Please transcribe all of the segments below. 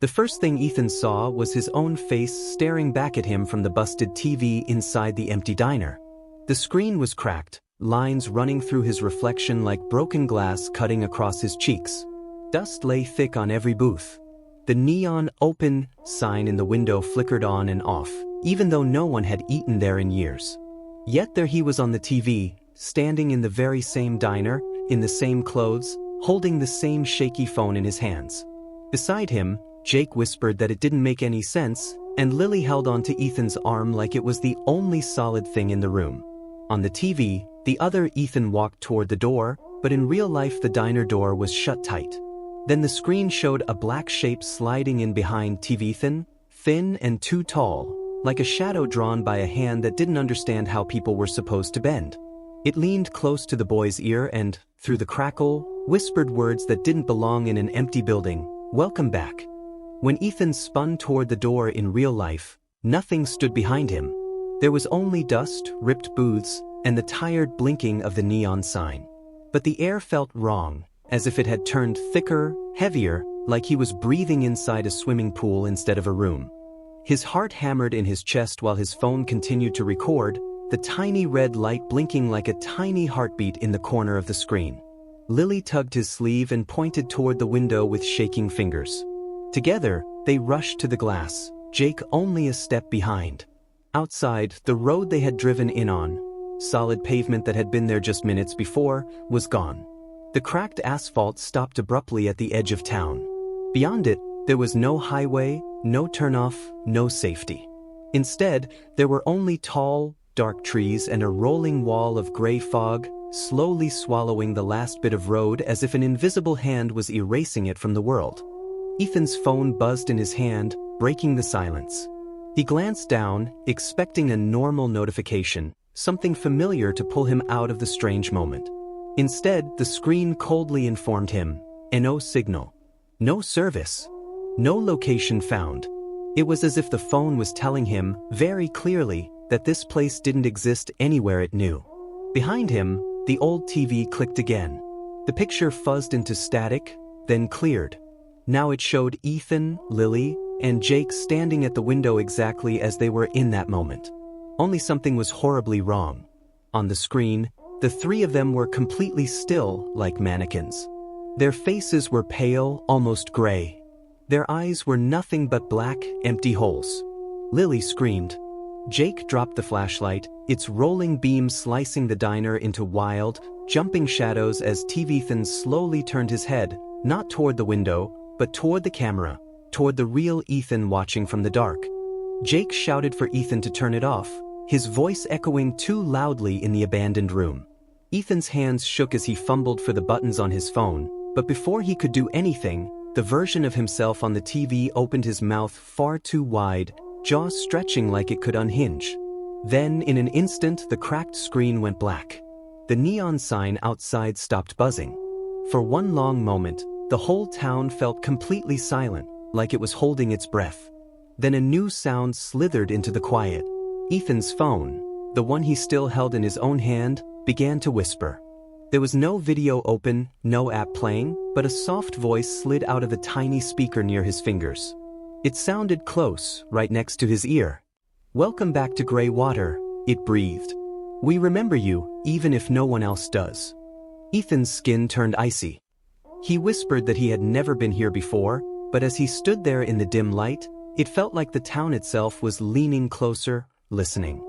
The first thing Ethan saw was his own face staring back at him from the busted TV inside the empty diner. The screen was cracked, lines running through his reflection like broken glass cutting across his cheeks. Dust lay thick on every booth. The neon "open" sign in the window flickered on and off, even though no one had eaten there in years. Yet there he was on the TV, standing in the very same diner, in the same clothes, holding the same shaky phone in his hands. Beside him, Jake whispered that it didn't make any sense, and Lily held onto Ethan's arm like it was the only solid thing in the room. On the TV, the other Ethan walked toward the door, but in real life the diner door was shut tight. Then the screen showed a black shape sliding in behind Ethan, thin and too tall, like a shadow drawn by a hand that didn't understand how people were supposed to bend. It leaned close to the boy's ear and, through the crackle, whispered words that didn't belong in an empty building. "Welcome back." When Ethan spun toward the door in real life, nothing stood behind him. There was only dust, ripped booths, and the tired blinking of the neon sign. But the air felt wrong, as if it had turned thicker, heavier, like he was breathing inside a swimming pool instead of a room. His heart hammered in his chest while his phone continued to record, the tiny red light blinking like a tiny heartbeat in the corner of the screen. Lily tugged his sleeve and pointed toward the window with shaking fingers. Together, they rushed to the glass, Jake only a step behind. Outside, the road they had driven in on, solid pavement that had been there just minutes before, was gone. The cracked asphalt stopped abruptly at the edge of town. Beyond it, there was no highway, no turnoff, no safety. Instead, there were only tall, dark trees and a rolling wall of gray fog, slowly swallowing the last bit of road as if an invisible hand was erasing it from the world. Ethan's phone buzzed in his hand, breaking the silence. He glanced down, expecting a normal notification, something familiar to pull him out of the strange moment. Instead, the screen coldly informed him, "No signal. No service. No location found." It was as if the phone was telling him, very clearly, that this place didn't exist anywhere it knew. Behind him, the old TV clicked again. The picture fuzzed into static, then cleared. Now it showed Ethan, Lily, and Jake standing at the window exactly as they were in that moment. Only something was horribly wrong. On the screen, the three of them were completely still, like mannequins. Their faces were pale, almost gray. Their eyes were nothing but black, empty holes. Lily screamed. Jake dropped the flashlight, its rolling beam slicing the diner into wild, jumping shadows as Ethan slowly turned his head, not toward the window, but toward the camera, toward the real Ethan watching from the dark. Jake shouted for Ethan to turn it off, his voice echoing too loudly in the abandoned room. Ethan's hands shook as he fumbled for the buttons on his phone, but before he could do anything, the version of himself on the TV opened his mouth far too wide, jaws stretching like it could unhinge. Then, in an instant, the cracked screen went black. The neon sign outside stopped buzzing. For one long moment, the whole town felt completely silent, like it was holding its breath. Then a new sound slithered into the quiet. Ethan's phone, the one he still held in his own hand, began to whisper. There was no video open, no app playing, but a soft voice slid out of a tiny speaker near his fingers. It sounded close, right next to his ear. "Welcome back to Gray Water," it breathed. "We remember you, even if no one else does." Ethan's skin turned icy. He whispered that he had never been here before, but as he stood there in the dim light, it felt like the town itself was leaning closer, listening.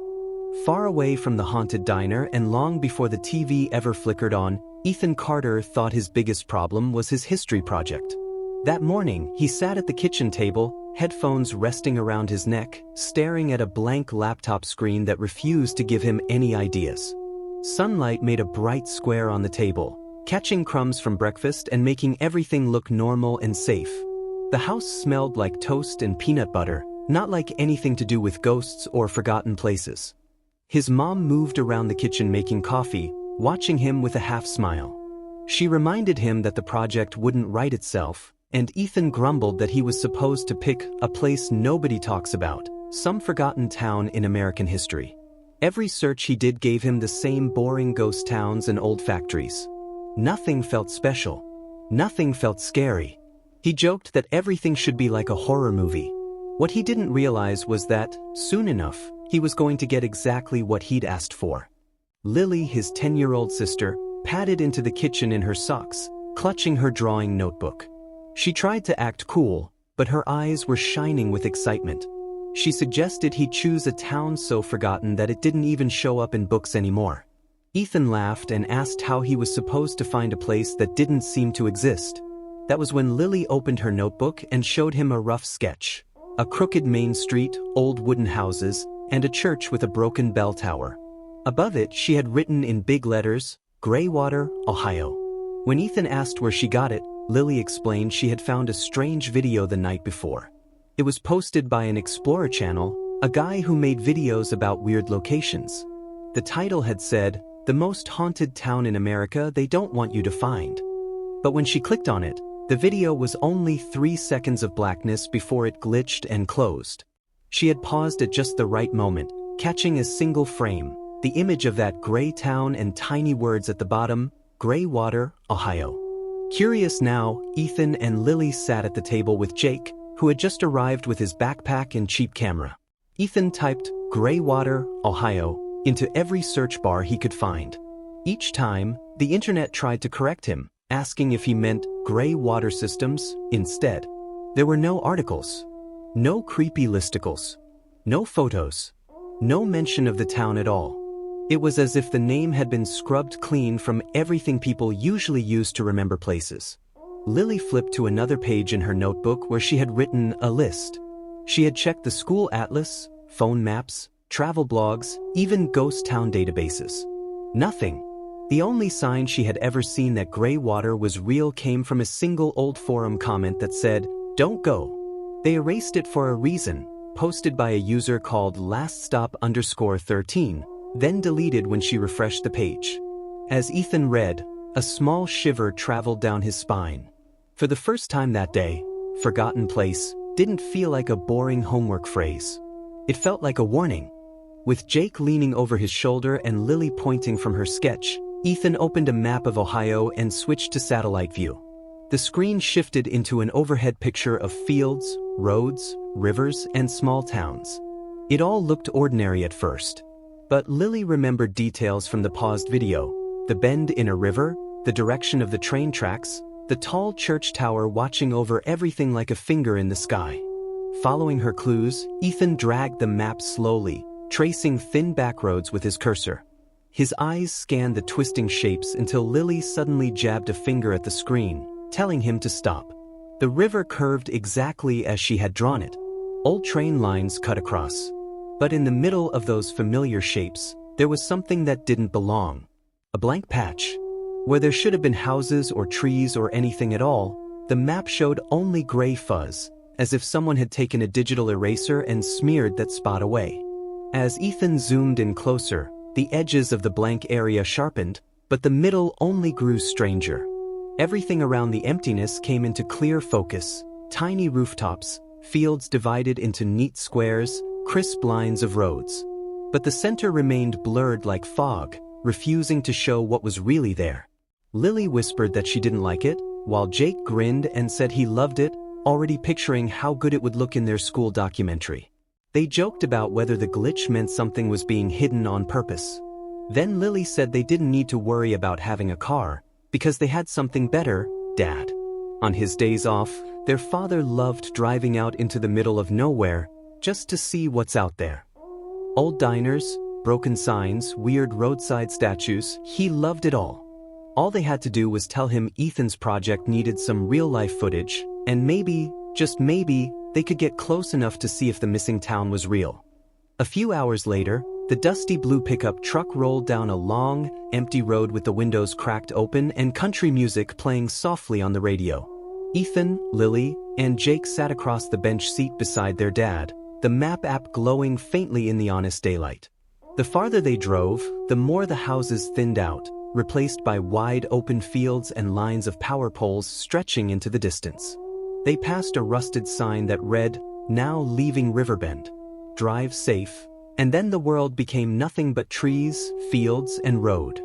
Far away from the haunted diner and long before the TV ever flickered on, Ethan Carter thought his biggest problem was his history project. That morning, he sat at the kitchen table, headphones resting around his neck, staring at a blank laptop screen that refused to give him any ideas. Sunlight made a bright square on the table, catching crumbs from breakfast and making everything look normal and safe. The house smelled like toast and peanut butter, not like anything to do with ghosts or forgotten places. His mom moved around the kitchen making coffee, watching him with a half smile. She reminded him that the project wouldn't write itself, and Ethan grumbled that he was supposed to pick a place nobody talks about, some forgotten town in American history. Every search he did gave him the same boring ghost towns and old factories. Nothing felt special. Nothing felt scary. He joked that everything should be like a horror movie. What he didn't realize was that, soon enough, he was going to get exactly what he'd asked for. Lily, his 10-year-old sister, padded into the kitchen in her socks, clutching her drawing notebook. She tried to act cool, but her eyes were shining with excitement. She suggested he choose a town so forgotten that it didn't even show up in books anymore. Ethan laughed and asked how he was supposed to find a place that didn't seem to exist. That was when Lily opened her notebook and showed him a rough sketch. A crooked main street, old wooden houses, and a church with a broken bell tower. Above it, she had written in big letters, Greywater, Ohio. When Ethan asked where she got it, Lily explained she had found a strange video the night before. It was posted by an Explorer channel, a guy who made videos about weird locations. The title had said, "The most haunted town in America they don't want you to find." But when she clicked on it, the video was only 3 seconds of blackness before it glitched and closed. She had paused at just the right moment, catching a single frame, the image of that gray town and tiny words at the bottom, Greywater, Ohio. Curious now, Ethan and Lily sat at the table with Jake, who had just arrived with his backpack and cheap camera. Ethan typed Greywater, Ohio into every search bar he could find. Each time, the internet tried to correct him, asking if he meant gray water systems instead. There were no articles, no creepy listicles, no photos, no mention of the town at all. It was as if the name had been scrubbed clean from everything people usually use to remember places. Lily flipped to another page in her notebook where she had written a list. She had checked the school atlas, phone maps, travel blogs, even ghost town databases. Nothing. The only sign she had ever seen that gray water was real came from a single old forum comment that said, "Don't go." They erased it for a reason, posted by a user called laststop_13, then deleted when she refreshed the page. As Ethan read, a small shiver traveled down his spine. For the first time that day, "forgotten place" didn't feel like a boring homework phrase. It felt like a warning. With Jake leaning over his shoulder and Lily pointing from her sketch, Ethan opened a map of Ohio and switched to satellite view. The screen shifted into an overhead picture of fields, roads, rivers, and small towns. It all looked ordinary at first. But Lily remembered details from the paused video: the bend in a river, the direction of the train tracks, the tall church tower watching over everything like a finger in the sky. Following her clues, Ethan dragged the map slowly, tracing thin backroads with his cursor. His eyes scanned the twisting shapes until Lily suddenly jabbed a finger at the screen, telling him to stop. The river curved exactly as she had drawn it. Old train lines cut across. But in the middle of those familiar shapes, there was something that didn't belong. A blank patch. Where there should have been houses or trees or anything at all, the map showed only gray fuzz, as if someone had taken a digital eraser and smeared that spot away. As Ethan zoomed in closer, the edges of the blank area sharpened, but the middle only grew stranger. Everything around the emptiness came into clear focus: tiny rooftops, fields divided into neat squares, crisp lines of roads. But the center remained blurred like fog, refusing to show what was really there. Lily whispered that she didn't like it, while Jake grinned and said he loved it, already picturing how good it would look in their school documentary. They joked about whether the glitch meant something was being hidden on purpose. Then Lily said they didn't need to worry about having a car, because they had something better: Dad. On his days off, their father loved driving out into the middle of nowhere, just to see what's out there. Old diners, broken signs, weird roadside statues, he loved it all. All they had to do was tell him Ethan's project needed some real-life footage, and maybe, just maybe, they could get close enough to see if the missing town was real. A few hours later, the dusty blue pickup truck rolled down a long, empty road with the windows cracked open and country music playing softly on the radio. Ethan, Lily, and Jake sat across the bench seat beside their dad, the map app glowing faintly in the honest daylight. The farther they drove, the more the houses thinned out, replaced by wide open fields and lines of power poles stretching into the distance. They passed a rusted sign that read, "Now leaving Riverbend. Drive safe." And then the world became nothing but trees, fields, and road.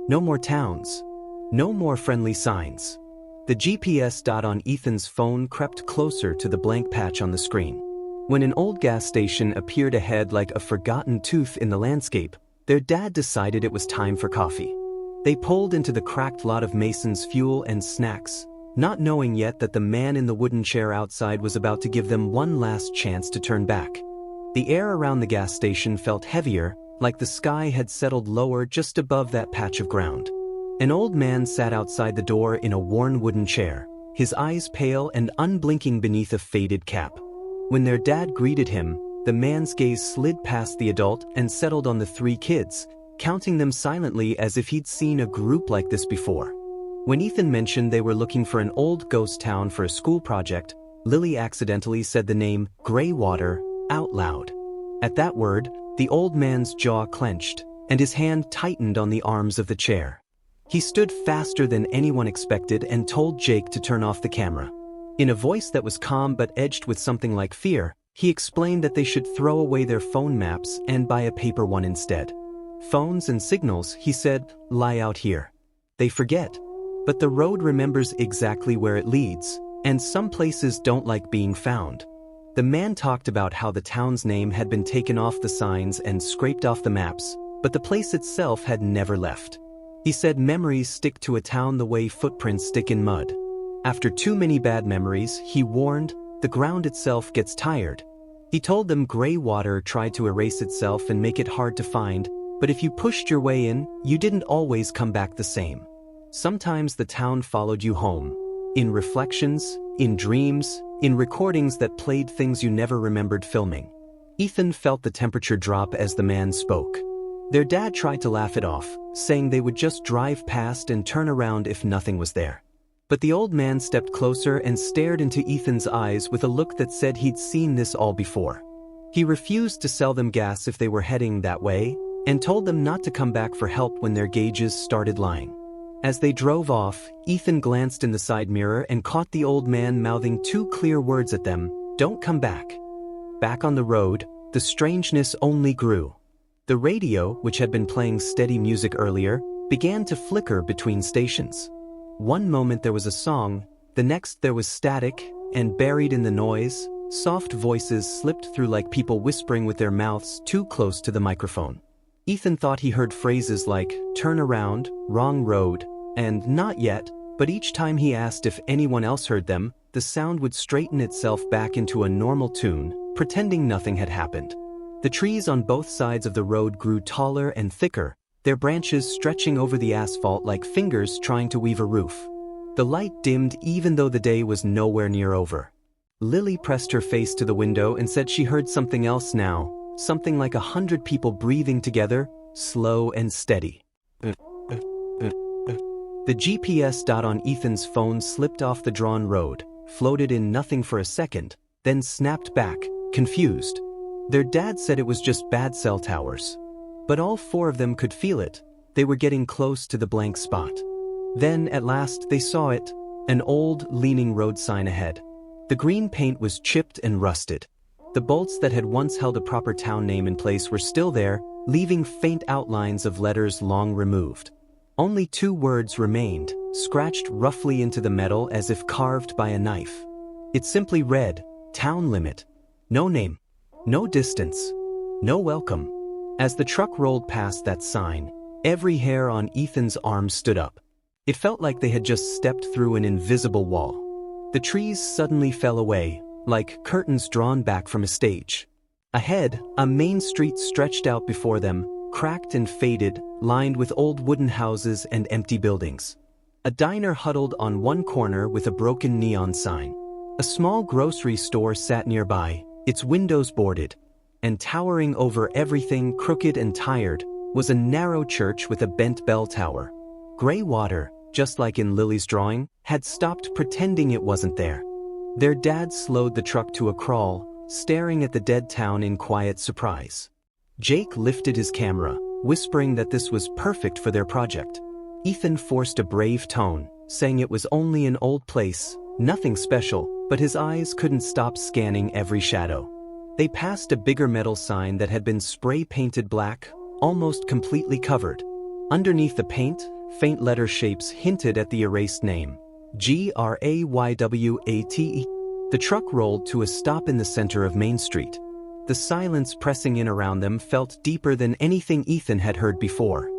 No more towns. No more friendly signs. The GPS dot on Ethan's phone crept closer to the blank patch on the screen. When an old gas station appeared ahead like a forgotten tooth in the landscape, their dad decided it was time for coffee. They pulled into the cracked lot of Mason's Fuel and Snacks, not knowing yet that the man in the wooden chair outside was about to give them one last chance to turn back. The air around the gas station felt heavier, like the sky had settled lower just above that patch of ground. An old man sat outside the door in a worn wooden chair, his eyes pale and unblinking beneath a faded cap. When their dad greeted him, the man's gaze slid past the adult and settled on the three kids, counting them silently as if he'd seen a group like this before. When Ethan mentioned they were looking for an old ghost town for a school project, Lily accidentally said the name Greywater out loud. At that word, the old man's jaw clenched, and his hand tightened on the arms of the chair. He stood faster than anyone expected and told Jake to turn off the camera. In a voice that was calm but edged with something like fear, he explained that they should throw away their phone maps and buy a paper one instead. Phones and signals, he said, lie out here. They forget. But the road remembers exactly where it leads, and some places don't like being found. The man talked about how the town's name had been taken off the signs and scraped off the maps, but the place itself had never left. He said memories stick to a town the way footprints stick in mud. After too many bad memories, he warned, the ground itself gets tired. He told them Greywater tried to erase itself and make it hard to find, but if you pushed your way in, you didn't always come back the same. Sometimes the town followed you home. In reflections, in dreams, in recordings that played things you never remembered filming. Ethan felt the temperature drop as the man spoke. Their dad tried to laugh it off, saying they would just drive past and turn around if nothing was there. But the old man stepped closer and stared into Ethan's eyes with a look that said he'd seen this all before. He refused to sell them gas if they were heading that way, and told them not to come back for help when their gauges started lying. As they drove off, Ethan glanced in the side mirror and caught the old man mouthing two clear words at them, "Don't come back." Back on the road, the strangeness only grew. The radio, which had been playing steady music earlier, began to flicker between stations. One moment there was a song, the next there was static, and buried in the noise, soft voices slipped through like people whispering with their mouths too close to the microphone. Ethan thought he heard phrases like, "turn around," "wrong road," and "not yet," but each time he asked if anyone else heard them, the sound would straighten itself back into a normal tune, pretending nothing had happened. The trees on both sides of the road grew taller and thicker, their branches stretching over the asphalt like fingers trying to weave a roof. The light dimmed even though the day was nowhere near over. Lily pressed her face to the window and said she heard something else now, something like 100 people breathing together, slow and steady. The GPS dot on Ethan's phone slipped off the drawn road, floated in nothing for a second, then snapped back, confused. Their dad said it was just bad cell towers. But all four of them could feel it. They were getting close to the blank spot. Then, at last, they saw it, an old, leaning road sign ahead. The green paint was chipped and rusted. The bolts that had once held a proper town name in place were still there, leaving faint outlines of letters long removed. Only two words remained, scratched roughly into the metal as if carved by a knife. It simply read, "Town limit. No name. No distance. No welcome." As the truck rolled past that sign, every hair on Ethan's arm stood up. It felt like they had just stepped through an invisible wall. The trees suddenly fell away, like curtains drawn back from a stage. Ahead, a main street stretched out before them, cracked and faded, lined with old wooden houses and empty buildings. A diner huddled on one corner with a broken neon sign. A small grocery store sat nearby, its windows boarded. And towering over everything crooked and tired was a narrow church with a bent bell tower. Greywater, just like in Lily's drawing, had stopped pretending it wasn't there. Their dad slowed the truck to a crawl, staring at the dead town in quiet surprise. Jake lifted his camera, whispering that this was perfect for their project. Ethan forced a brave tone, saying it was only an old place, nothing special, but his eyes couldn't stop scanning every shadow. They passed a bigger metal sign that had been spray-painted black, almost completely covered. Underneath the paint, faint letter shapes hinted at the erased name. GRAYWATE. The truck rolled to a stop in the center of Main Street. The silence pressing in around them felt deeper than anything Ethan had heard before.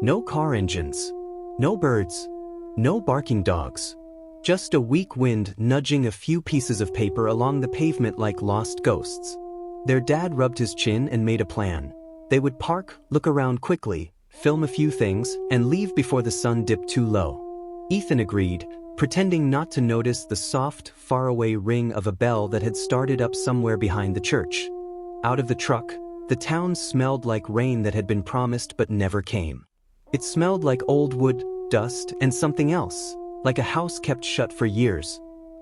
No car engines. No birds. No barking dogs. Just a weak wind nudging a few pieces of paper along the pavement like lost ghosts. Their dad rubbed his chin and made a plan. They would park, look around quickly, film a few things, and leave before the sun dipped too low. Ethan agreed, pretending not to notice the soft, faraway ring of a bell that had started up somewhere behind the church. Out of the truck, the town smelled like rain that had been promised but never came. It smelled like old wood, dust, and something else, like a house kept shut for years.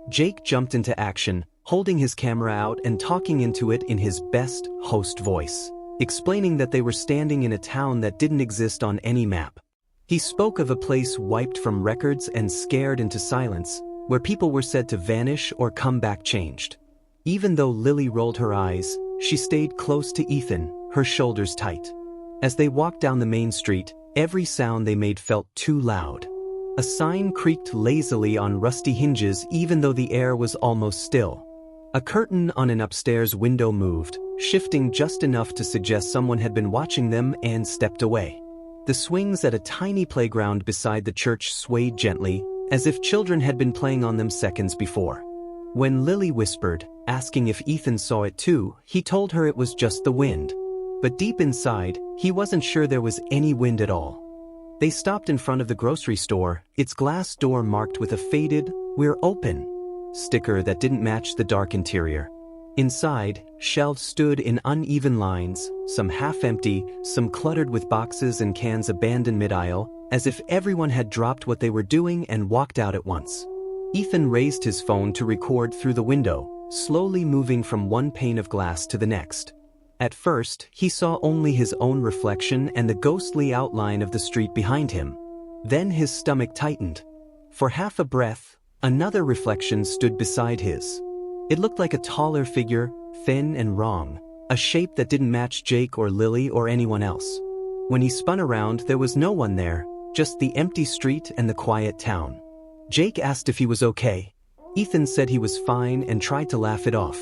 Jake jumped into action, holding his camera out and talking into it in his best host voice, explaining that they were standing in a town that didn't exist on any map. He spoke of a place wiped from records and scared into silence, where people were said to vanish or come back changed. Even though Lily rolled her eyes, she stayed close to Ethan, her shoulders tight. As they walked down the main street, every sound they made felt too loud. A sign creaked lazily on rusty hinges even though the air was almost still. A curtain on an upstairs window moved, shifting just enough to suggest someone had been watching them and stepped away. The swings at a tiny playground beside the church swayed gently, as if children had been playing on them seconds before. When Lily whispered, asking if Ethan saw it too, he told her it was just the wind. But deep inside, he wasn't sure there was any wind at all. They stopped in front of the grocery store, its glass door marked with a faded, "We're open" sticker that didn't match the dark interior. Inside, shelves stood in uneven lines, some half-empty, some cluttered with boxes and cans abandoned mid-aisle, as if everyone had dropped what they were doing and walked out at once. Ethan raised his phone to record through the window, slowly moving from one pane of glass to the next. At first, he saw only his own reflection and the ghostly outline of the street behind him. Then his stomach tightened. For half a breath, another reflection stood beside his. It looked like a taller figure, thin and wrong, a shape that didn't match Jake or Lily or anyone else. When he spun around, there was no one there, just the empty street and the quiet town. Jake asked if he was okay. Ethan said he was fine and tried to laugh it off.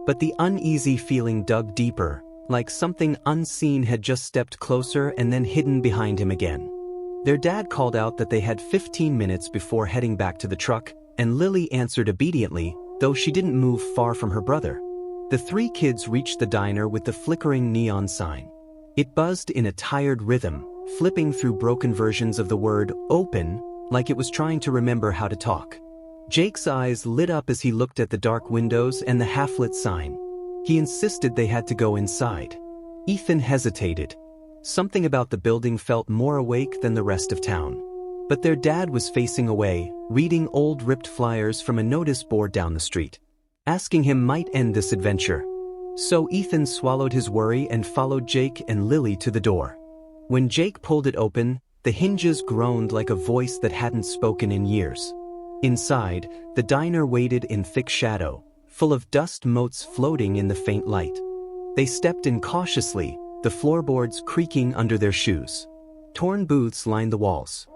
But the uneasy feeling dug deeper, like something unseen had just stepped closer and then hidden behind him again. Their dad called out that they had 15 minutes before heading back to the truck, and Lily answered obediently, though she didn't move far from her brother. The three kids reached the diner with the flickering neon sign. It buzzed in a tired rhythm, flipping through broken versions of the word "open" like it was trying to remember how to talk. Jake's eyes lit up as he looked at the dark windows and the half-lit sign. He insisted they had to go inside. Ethan hesitated. Something about the building felt more awake than the rest of town. But their dad was facing away, reading old ripped flyers from a notice board down the street. Asking him might end this adventure. So Ethan swallowed his worry and followed Jake and Lily to the door. When Jake pulled it open, the hinges groaned like a voice that hadn't spoken in years. Inside, the diner waited in thick shadow, full of dust motes floating in the faint light. They stepped in cautiously, the floorboards creaking under their shoes. Torn booths lined the walls.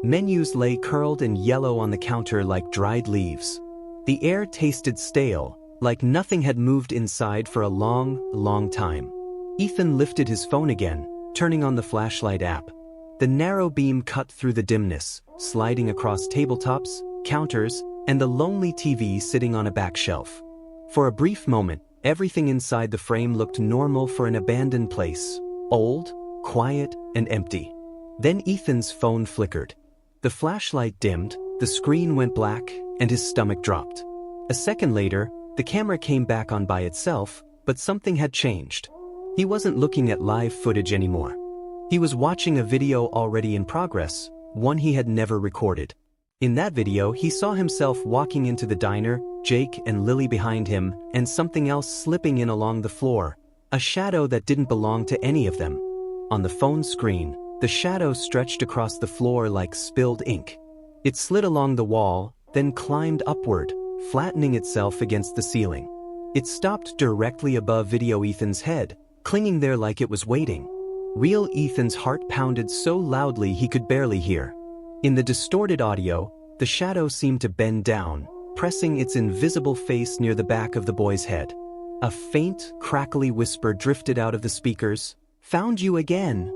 Menus lay curled and yellow on the counter like dried leaves. The air tasted stale, like nothing had moved inside for a long, long time. Ethan lifted his phone again, turning on the flashlight app. The narrow beam cut through the dimness, sliding across tabletops, counters, and the lonely TV sitting on a back shelf. For a brief moment, everything inside the frame looked normal for an abandoned place, old, quiet, and empty. Then Ethan's phone flickered. The flashlight dimmed, the screen went black, and his stomach dropped. A second later, the camera came back on by itself, but something had changed. He wasn't looking at live footage anymore. He was watching a video already in progress, one he had never recorded. In that video, he saw himself walking into the diner, Jake and Lily behind him, and something else slipping in along the floor, a shadow that didn't belong to any of them. On the phone screen, the shadow stretched across the floor like spilled ink. It slid along the wall, then climbed upward, flattening itself against the ceiling. It stopped directly above Video Ethan's head, clinging there like it was waiting. Real Ethan's heart pounded so loudly he could barely hear. In the distorted audio, The shadow seemed to bend down, pressing its invisible face near the back of the boy's head. A faint, crackly whisper drifted out of the speakers. "Found you again."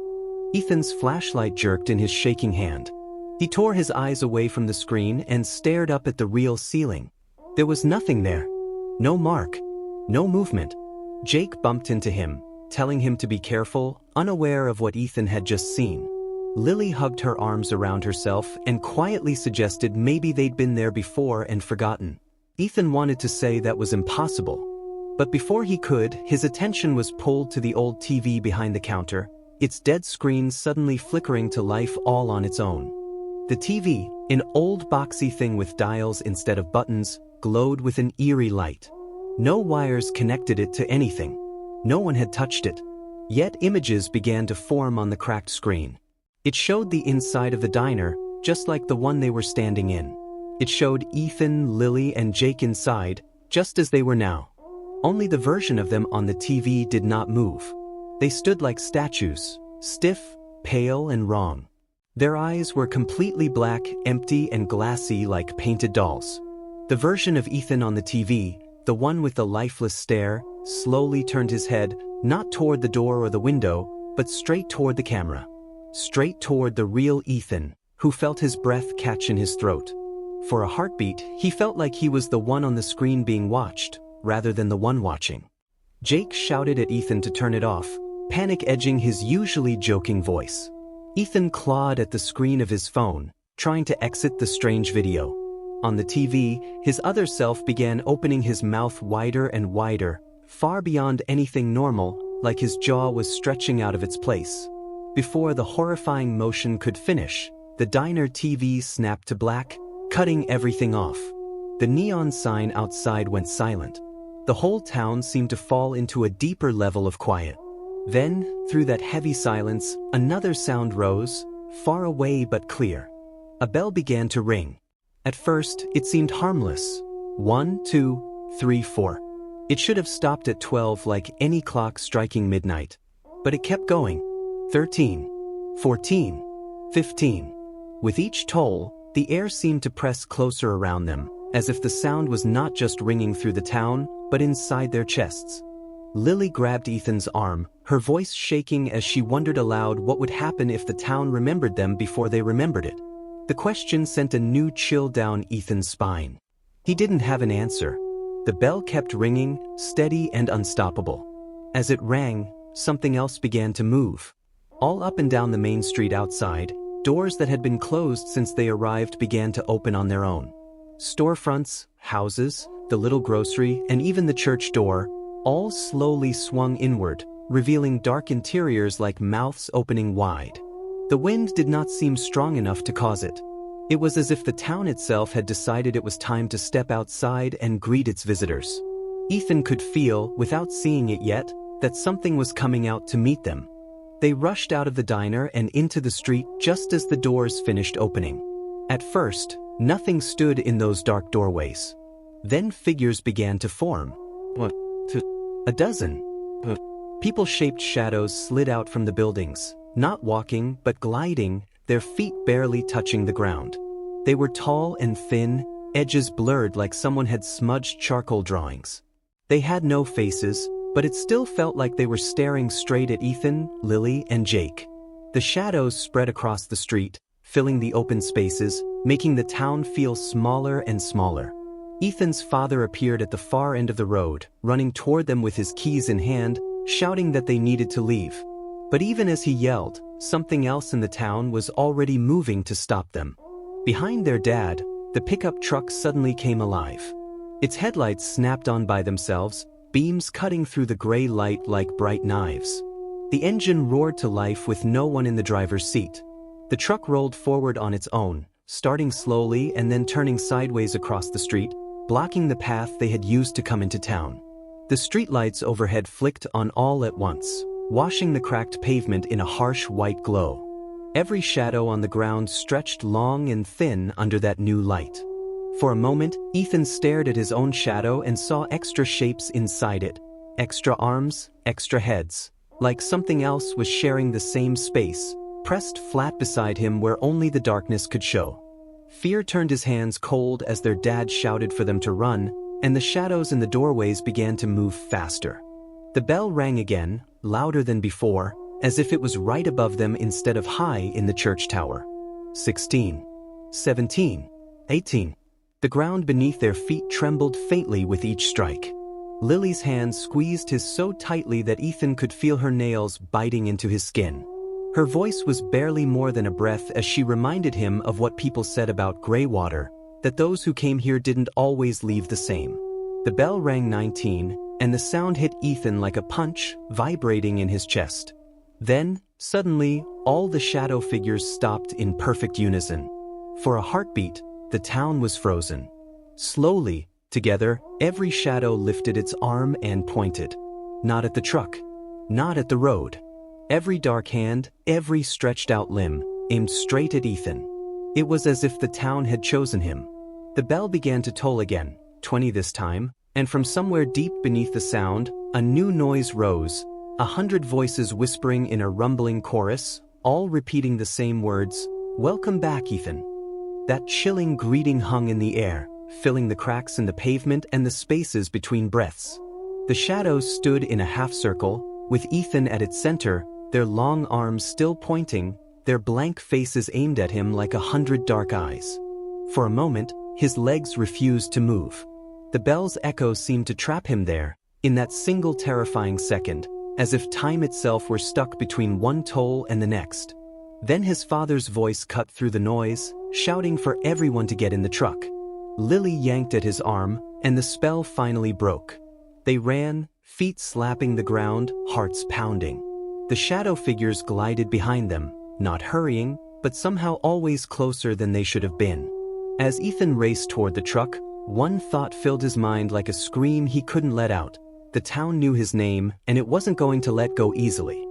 Ethan's flashlight jerked in his shaking hand. He tore his eyes away from the screen and stared up at the real ceiling. There was nothing there. No mark. No movement. Jake bumped into him, telling him to be careful, unaware of what Ethan had just seen. Lily hugged her arms around herself and quietly suggested maybe they'd been there before and forgotten. Ethan wanted to say that was impossible. But before he could, his attention was pulled to the old TV behind the counter, its dead screen suddenly flickering to life all on its own. The TV, an old boxy thing with dials instead of buttons, glowed with an eerie light. No wires connected it to anything. No one had touched it. Yet images began to form on the cracked screen. It showed the inside of the diner, just like the one they were standing in. It showed Ethan, Lily, and Jake inside, just as they were now. Only the version of them on the TV did not move. They stood like statues, stiff, pale, and wrong. Their eyes were completely black, empty, and glassy like painted dolls. The version of Ethan on the TV, the one with the lifeless stare, slowly turned his head, not toward the door or the window, but straight toward the camera. Straight toward the real Ethan, who felt his breath catch in his throat. For a heartbeat, he felt like he was the one on the screen being watched, rather than the one watching. Jake shouted at Ethan to turn it off, panic edging his usually joking voice. Ethan clawed at the screen of his phone, trying to exit the strange video. On the TV, his other self began opening his mouth wider and wider, far beyond anything normal, like his jaw was stretching out of its place. Before the horrifying motion could finish, the diner TV snapped to black, cutting everything off. The neon sign outside went silent. The whole town seemed to fall into a deeper level of quiet. Then, through that heavy silence, another sound rose, far away but clear. A bell began to ring. At first, it seemed harmless. 1, 2, 3, 4. It should have stopped at 12 like any clock striking midnight. But it kept going. 13, 14, 15. With each toll, the air seemed to press closer around them, as if the sound was not just ringing through the town, but inside their chests. Lily grabbed Ethan's arm, her voice shaking as she wondered aloud what would happen if the town remembered them before they remembered it. The question sent a new chill down Ethan's spine. He didn't have an answer. The bell kept ringing, steady and unstoppable. As it rang, something else began to move. All up and down the main street outside, doors that had been closed since they arrived began to open on their own. Storefronts, houses, the little grocery, and even the church door, all slowly swung inward, revealing dark interiors like mouths opening wide. The wind did not seem strong enough to cause it. It was as if the town itself had decided it was time to step outside and greet its visitors. Ethan could feel, without seeing it yet, that something was coming out to meet them. They rushed out of the diner and into the street just as the doors finished opening. At first, nothing stood in those dark doorways. Then figures began to form. A dozen. People-shaped shadows slid out from the buildings, not walking but gliding, their feet barely touching the ground. They were tall and thin, edges blurred like someone had smudged charcoal drawings. They had no faces, but it still felt like they were staring straight at Ethan, Lily, and Jake. The shadows spread across the street, filling the open spaces, making the town feel smaller and smaller. Ethan's father appeared at the far end of the road, running toward them with his keys in hand, shouting that they needed to leave. But even as he yelled, something else in the town was already moving to stop them. Behind their dad, the pickup truck suddenly came alive. Its headlights snapped on by themselves, beams cutting through the gray light like bright knives. The engine roared to life with no one in the driver's seat. The truck rolled forward on its own, starting slowly and then turning sideways across the street, blocking the path they had used to come into town. The streetlights overhead flicked on all at once, washing the cracked pavement in a harsh white glow. Every shadow on the ground stretched long and thin under that new light. For a moment, Ethan stared at his own shadow and saw extra shapes inside it. Extra arms, extra heads. Like something else was sharing the same space, pressed flat beside him where only the darkness could show. Fear turned his hands cold as their dad shouted for them to run, and the shadows in the doorways began to move faster. The bell rang again, louder than before, as if it was right above them instead of high in the church tower. 16, 17, 18. The ground beneath their feet trembled faintly with each strike. Lily's hands squeezed his so tightly that Ethan could feel her nails biting into his skin. Her voice was barely more than a breath as she reminded him of what people said about Greywater, that those who came here didn't always leave the same. The bell rang 19, and the sound hit Ethan like a punch, vibrating in his chest. Then, suddenly, all the shadow figures stopped in perfect unison. For a heartbeat, the town was frozen. Slowly, together, every shadow lifted its arm and pointed. Not at the truck. Not at the road. Every dark hand, every stretched out limb, aimed straight at Ethan. It was as if the town had chosen him. The bell began to toll again, 20 this time, and from somewhere deep beneath the sound, a new noise rose, 100 voices whispering in a rumbling chorus, all repeating the same words, "Welcome back, Ethan." That chilling greeting hung in the air, filling the cracks in the pavement and the spaces between breaths. The shadows stood in a half-circle, with Ethan at its center, their long arms still pointing, their blank faces aimed at him like 100 dark eyes. For a moment, his legs refused to move. The bell's echo seemed to trap him there, in that single terrifying second, as if time itself were stuck between one toll and the next. Then his father's voice cut through the noise, shouting for everyone to get in the truck. Lily yanked at his arm, and the spell finally broke. They ran, feet slapping the ground, hearts pounding. The shadow figures glided behind them, not hurrying, but somehow always closer than they should have been. As Ethan raced toward the truck, one thought filled his mind like a scream he couldn't let out. The town knew his name, and it wasn't going to let go easily.